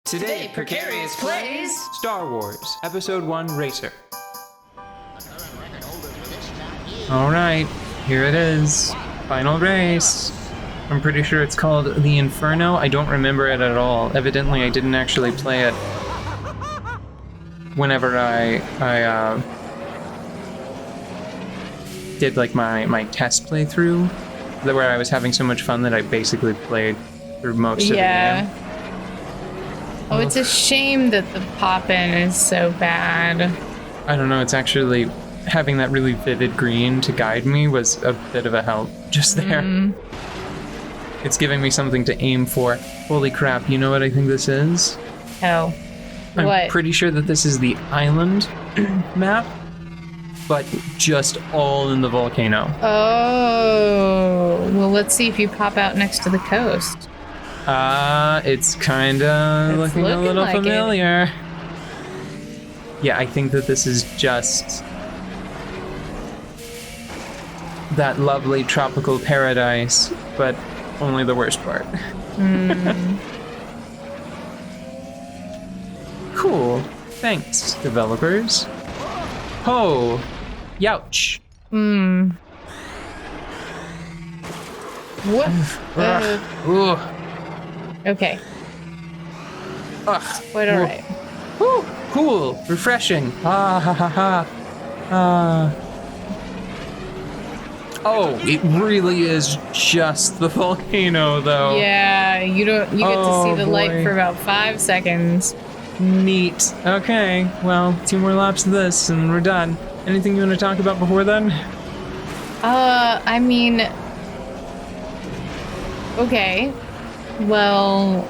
Today, Precarious plays Star Wars Episode 1 Racer. Alright, here it is. Final race. I'm pretty sure it's called the Inferno. I don't remember it at all. Evidently, I didn't actually play it whenever I did like my test playthrough, where I was having so much fun that I basically played through most of the game. Oh, it's a shame that the pop-in is so bad. I don't know, it's actually having that really vivid green to guide me was a bit of a help just there. It's giving me something to aim for. Holy crap, you know what I think this is? Oh. I'm pretty sure that this is the island map, but just all in the volcano. Oh. Well, let's see if you pop out next to the coast. It's kinda looking a little like familiar. Yeah, I think that this is just that lovely tropical paradise, but only the worst part. Cool. Thanks, developers. Ho! Youch! What? Ugh. Okay. Ugh. Quite alright. Whew. Cool. Refreshing. Ah ha ha ha. Oh, it really is just the volcano, though. Yeah, you get to see the light for about 5 seconds. Neat. Okay, well, 2 more laps of this and we're done. Anything you want to talk about before then? I mean... Okay. Well,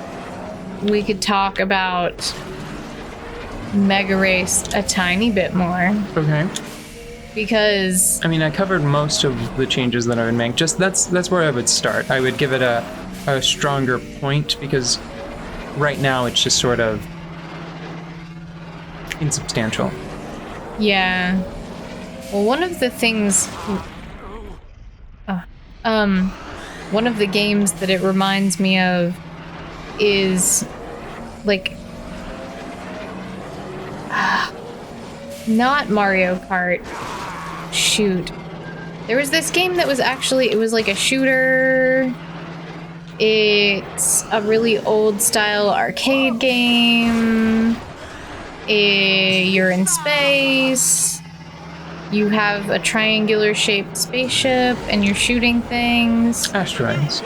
we could talk about Mega Race a tiny bit more. Okay. Because... I mean, I covered most of the changes that I would make. Just that's where I would start. I would give it a stronger point because right now it's just sort of insubstantial. Yeah. Well, one of the things... one of the games that it reminds me of is, like... not Mario Kart. Shoot. There was this game that was actually... It was like a shooter... It's a really old-style arcade game. You're in space. You have a triangular-shaped spaceship, and you're shooting things. Asteroids.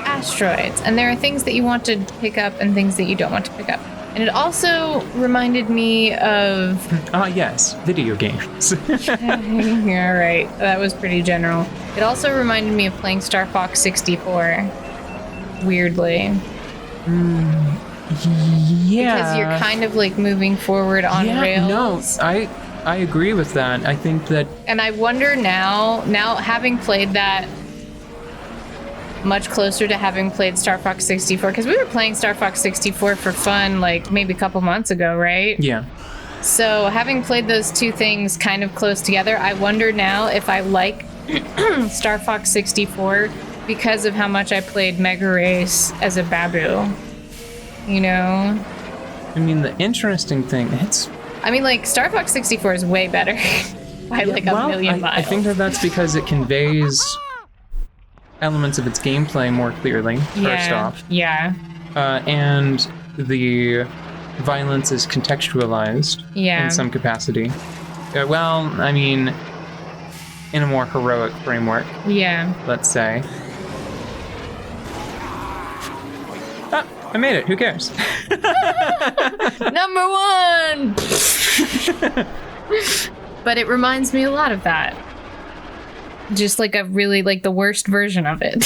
And there are things that you want to pick up and things that you don't want to pick up. And it also reminded me of... yes. Video games. Yeah, right. That was pretty general. It also reminded me of playing Star Fox 64. Weirdly. Yeah. Because you're kind of like moving forward on rails. No, I agree with that. I think that... And I wonder now having played that much closer to having played Star Fox 64, because we were playing Star Fox 64 for fun like maybe a couple months ago, right? Yeah. So having played those two things kind of close together, I wonder now if I like Star Fox 64 because of how much I played Mega Race as a Babu. You know? I mean, the interesting thing, like, Star Fox 64 is way better by like a million miles. I think that's because it conveys elements of its gameplay more clearly, first off. Yeah. And the violence is contextualized in some capacity. Well, I mean, in a more heroic framework. Yeah. Let's say. I made it. Who cares? Number 1! But it reminds me a lot of that. Just like a really, like, the worst version of it.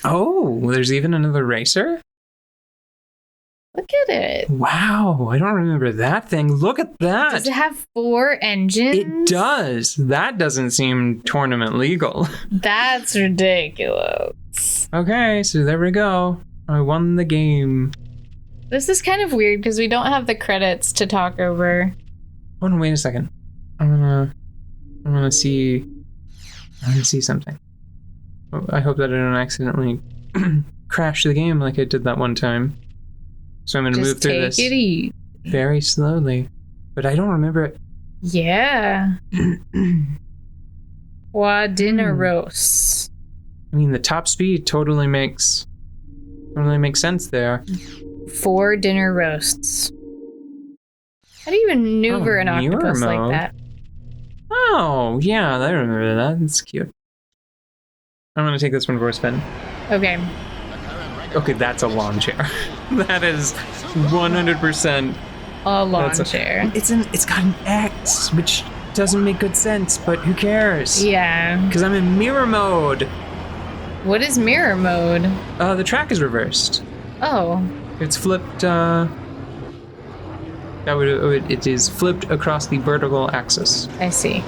Oh, there's even another racer? Look at it. Wow, I don't remember that thing. Look at that. Does it have 4 engines? It does. That doesn't seem tournament legal. That's ridiculous. Okay, so there we go. I won the game. This is kind of weird because we don't have the credits to talk over. Oh no, wait a second. I'm gonna see something. I hope that I don't accidentally crash the game like I did that one time. So I'm going to move Just through take this it easy. very slowly. But I don't remember it. Yeah. Quadineros. I mean, the top speed totally makes sense there. 4 dinner roasts. How do you maneuver an mirror octopus like mode. that? Oh, yeah, I remember that. That's cute. I'm going to take this one for a spin. Okay. Okay, that's a lawn chair. That is 100%. A lawn chair. It's got an X, which doesn't make good sense, but who cares? Yeah. Because I'm in mirror mode. What is mirror mode? The track is reversed. Oh. It's flipped. It is flipped across the vertical axis. I see.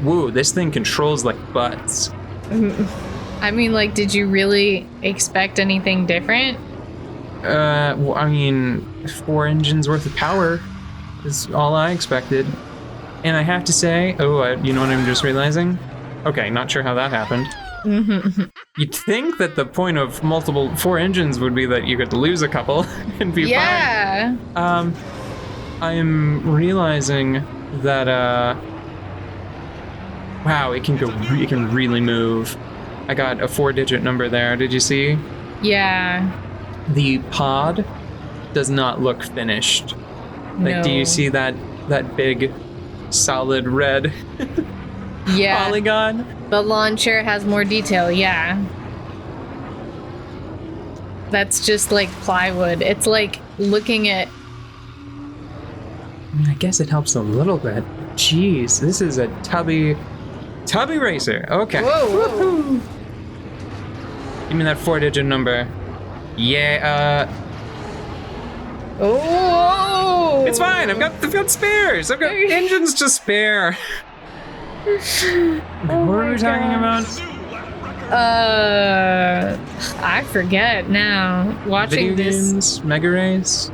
Whoa, this thing controls like butts. I mean, like, did you really expect anything different? Well, I mean, 4 engines worth of power is all I expected. And I have to say, you know what I'm just realizing? Okay, not sure how that happened. You'd think that the point of multiple 4 engines would be that you could lose a couple and be fine. I'm realizing that, wow, it can really move. I got a 4-digit number there, did you see? Yeah. The pod does not look finished. Like, No. do you see that big, solid red polygon? The lawn chair has more detail, yeah. That's just like plywood. It's like looking at... I guess it helps a little bit. Jeez, this is a tubby racer. Okay. Whoa. Give me that 4-digit number. Yeah, Oh! it's fine. I've got spares. I've got engines to spare. What were we talking about? I forget now. Watching Video this. games, Mega Race,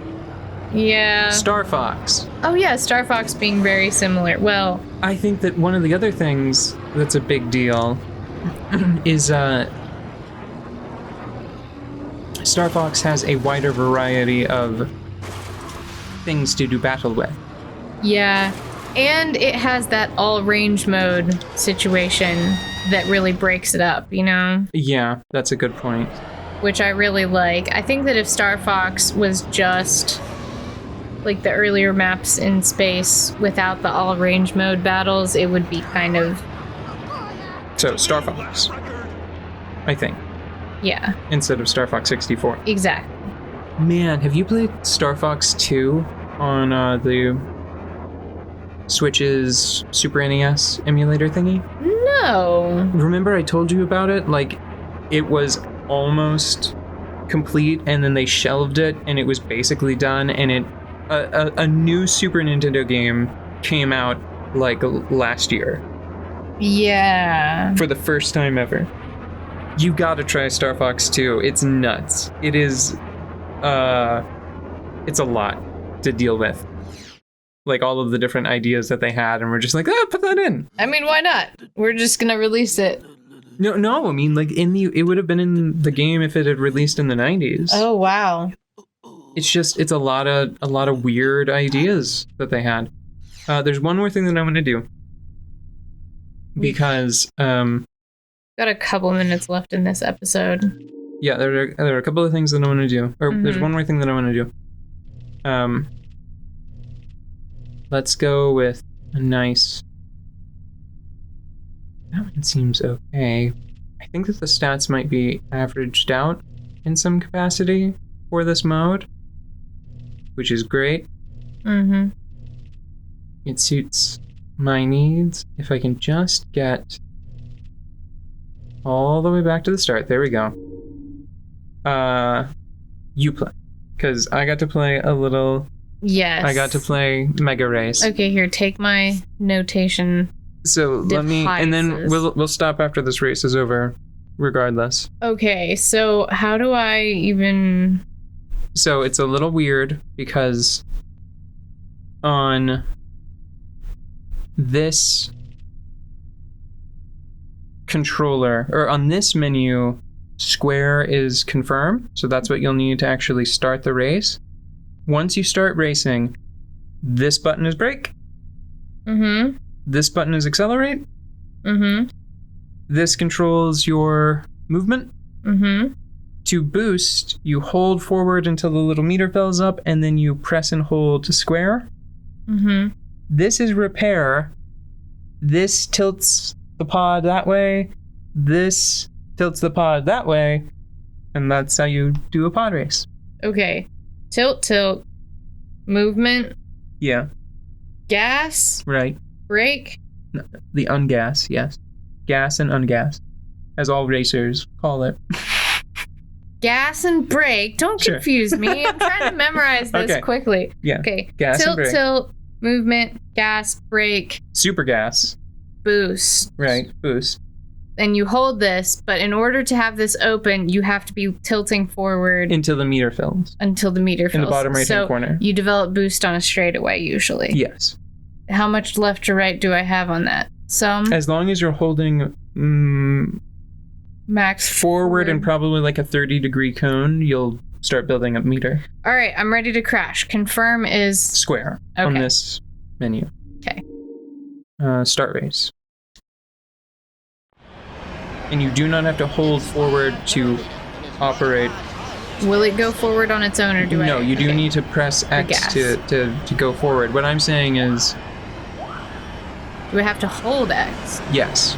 Yeah. Star Fox. Oh yeah, Star Fox being very similar. Well, I think that one of the other things that's a big deal is Star Fox has a wider variety of things to do battle with. yeah. And it has that all range mode situation that really breaks it up, you know? Yeah, that's a good point. Which I really like. I think that if Star Fox was just like the earlier maps in space without the all range mode battles, it would be kind of... So, Star Fox, I think, Yeah, instead of Star Fox 64. exactly. Man, have you played Star Fox 2 on the Switch's Super NES emulator thingy? No. Remember I told you about it? Like, it was almost complete, and then they shelved it, and it was basically done, and a new Super Nintendo game came out, like, last year. Yeah. For the first time ever. You gotta try Star Fox 2. It's nuts. It is, it's a lot to deal with. Like, all of the different ideas that they had, and we're just like, put that in. I mean, why not? We're just gonna release it. No, I mean, like, it would have been in the game if it had released in the 90s. Oh, wow. It's a lot of weird ideas that they had. There's one more thing that I'm gonna do. Because, Got a couple minutes left in this episode. yeah, there are a couple of things that I want to do. Or there's one more thing that I want to do. Let's go with a nice... That one seems okay. I think that the stats might be averaged out in some capacity for this mode, which is great. Mm-hmm. It suits my needs. If I can just get all the way back to the start. There we go. You play. Because I got to play a little... Yes. I got to play Mega Race. Okay, here, take my notation. So let me... And then Devices. we'll stop after this race is over, regardless. Okay, so how do I even... So it's a little weird because on this controller, or on this menu, Square is confirm, so that's what you'll need to actually start the race. Once you start racing, this button is brake. Mm-hmm. This button is accelerate. Mm-hmm. This controls your movement. Mm-hmm. To boost, you hold forward until the little meter fills up, and then you press and hold to square. Mm-hmm. This is repair. This tilts the pod that way. This tilts the pod that way. And that's how you do a pod race. Okay. Tilt. Movement. Yeah. Gas. Right. Brake. No, the ungas, yes. Gas and ungas, as all racers call it. Gas and brake. Don't Sure. confuse me. I'm trying to memorize this Okay. quickly. Yeah. Okay. Gas and brake. Tilt. Movement. Gas. Brake. Super gas. Boost. Right. Boost. And you hold this, but in order to have this open, you have to be tilting forward Until the meter fills. until the meter fills. In the bottom right-hand corner. You develop boost on a straightaway usually. Yes. How much left or right do I have on that? Some? As long as you're holding Max forward and probably like a 30-degree cone, you'll start building up meter. All right, I'm ready to crash. Confirm is... Square on Okay. this menu. Okay. Start race. And you do not have to hold forward to operate. Will it go forward on its own, or do I... No, you do okay. need to press X gas. to go forward. What I'm saying is, Do I have to hold X? yes.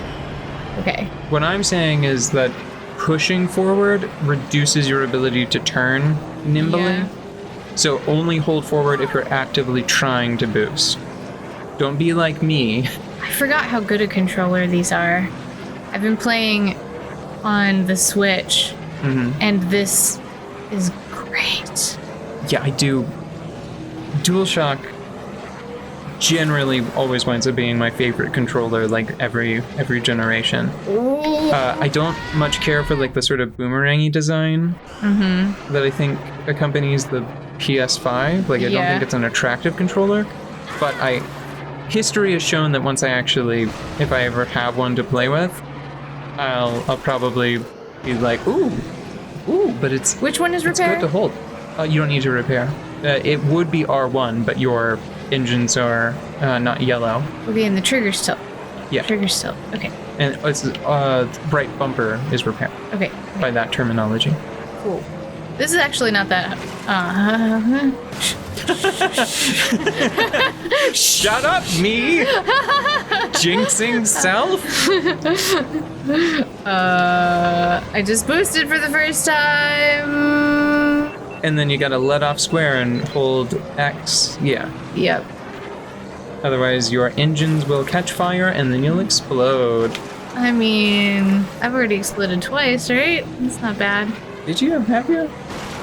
Okay. What I'm saying is that pushing forward reduces your ability to turn nimbly. Yeah. So only hold forward if you're actively trying to boost. Don't be like me. I forgot how good a controller these are. I've been playing on the Switch, and this is great. Yeah, I do. DualShock generally always winds up being my favorite controller, like every generation. I don't much care for like the sort of boomerangy design that I think accompanies the PS5. Like I don't Yeah. think it's an attractive controller, but history has shown that once I actually, if I ever have one to play with, I'll probably be like, ooh, but it's Which one is it's repair? good to hold. You don't need to repair. It would be R1, but your engines are not yellow. Okay, and the trigger's tilt. Yeah. Trigger's tilt. Okay. And it's right bumper is repair Okay. by that terminology. Cool. This is actually not that. Shut up, me! Jinxing self? I just boosted for the first time. And then you gotta let off square and hold X. Yeah. Yep. Otherwise, your engines will catch fire and then you'll explode. I mean, I've already exploded twice, right? That's not bad. Did you have you?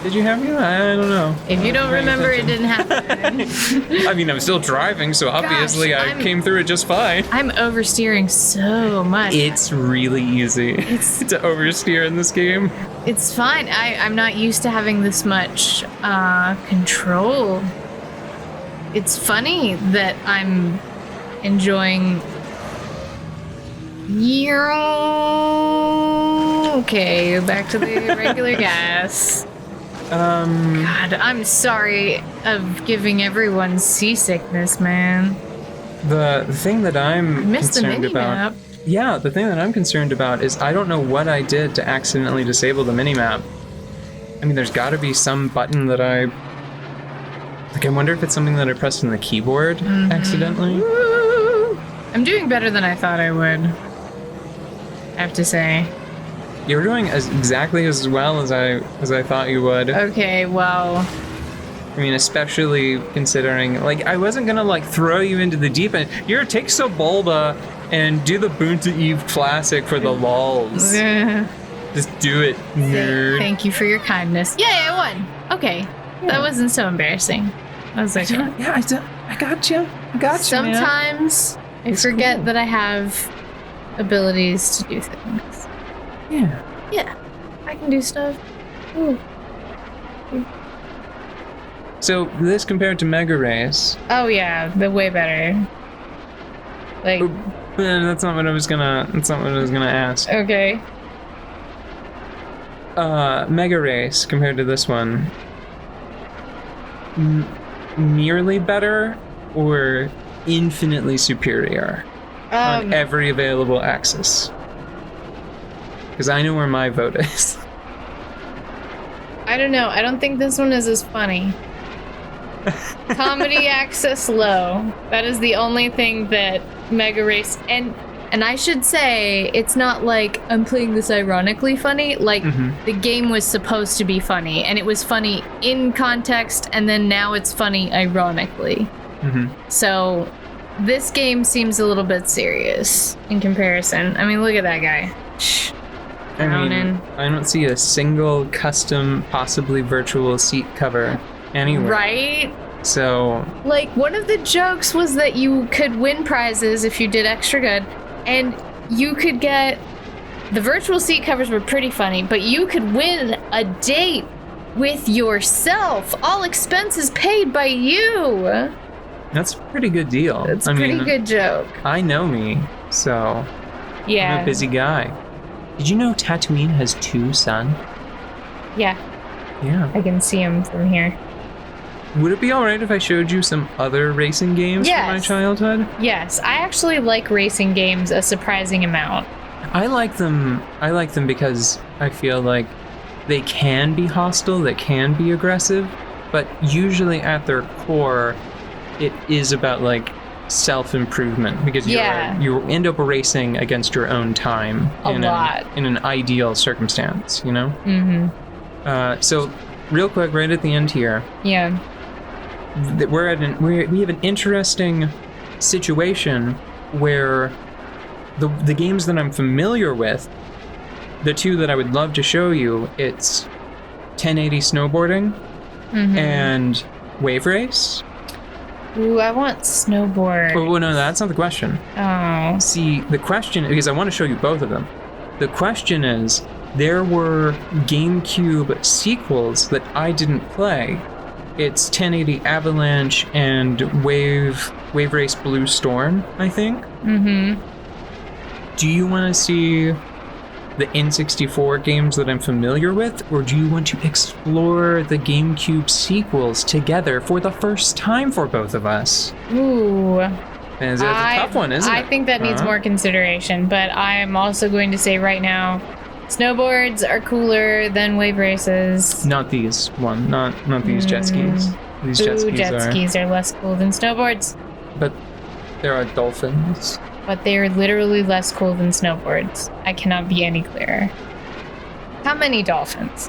Did you have you? I don't know. If you don't Paying remember, attention. it didn't happen. I mean, I'm still driving, so obviously I I'm- came through it just fine. I'm oversteering so much. It's really easy to oversteer in this game. It's fine. I'm not used to having this much control. It's funny that I'm enjoying. Okay, back to the regular gas. God, I'm sorry of giving everyone seasickness, man. The thing that I'm Missed the concerned mini-map. about. Yeah, the thing that I'm concerned about is I don't know what I did to accidentally disable the minimap. I mean, there's got to be some button that I wonder if it's something that I pressed on the keyboard accidentally. Woo! I'm doing better than I thought I would. I have to say. You're doing exactly as well as I thought you would. Okay, well, I mean, especially considering, like, I wasn't gonna, like, throw you into the deep end. Here, take Sebulba and do the Boonta Eve Classic for the lols. Just do it, nerd. thank you for your kindness. Yay, I won! Okay, that wasn't so embarrassing. I was like, I got you. I got you, man. sometimes I It's forget cool. that I have abilities to do things. Yeah. Yeah, I can do stuff. Ooh. So, this compared to Mega Race, Oh yeah, the way better. Like, that's not what I was gonna ask. okay. Mega Race compared to this one, merely better or infinitely superior on every available axis? Because I know where my vote is. I don't know. I don't think this one is as funny. Comedy axis low. That is the only thing that Mega Race and I should say it's not like I'm playing this ironically funny. Like the game was supposed to be funny, and it was funny in context, and then now it's funny ironically. So this game seems a little bit serious in comparison. I mean, look at that guy. I mean, I don't see a single custom, possibly virtual seat cover anywhere. Right? So... Like, one of the jokes was that you could win prizes if you did extra good, and you could get... The virtual seat covers were pretty funny, but you could win a date with yourself. All expenses paid by you. That's a pretty good deal. It's a pretty good joke. I know me, so... Yeah. I'm a busy guy. Did you know Tatooine has 2 suns? Yeah. Yeah. I can see him from here. Would it be alright if I showed you some other racing games from my childhood? Yes. I actually like racing games a surprising amount. I like them because I feel like they can be hostile, they can be aggressive, but usually at their core, it is about like self-improvement because you end up racing against your own time in an ideal circumstance, you know? So real quick, right at the end here, we have an interesting situation where the games that I'm familiar with, the 2 that I would love to show you, it's 1080 snowboarding and Wave Race. Ooh, I want snowboard. Oh, no, that's not the question. Oh. See, the question, because I want to show you both of them. The question is, there were GameCube sequels that I didn't play. It's 1080 Avalanche and Wave Race Blue Storm, I think. Do you want to see the N64 games that I'm familiar with, or do you want to explore the GameCube sequels together for the first time for both of us? Ooh. And it's a tough one, isn't it? I think that needs more consideration, but I am also going to say right now, snowboards are cooler than wave races. Not these not these jet skis. These jet skis are less cool than snowboards. But there are dolphins. But they are literally less cool than snowboards. I cannot be any clearer. How many dolphins?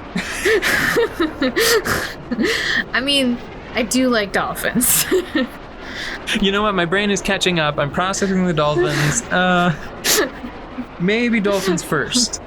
I mean, I do like dolphins. You know what? My brain is catching up. I'm processing the dolphins. Maybe dolphins first.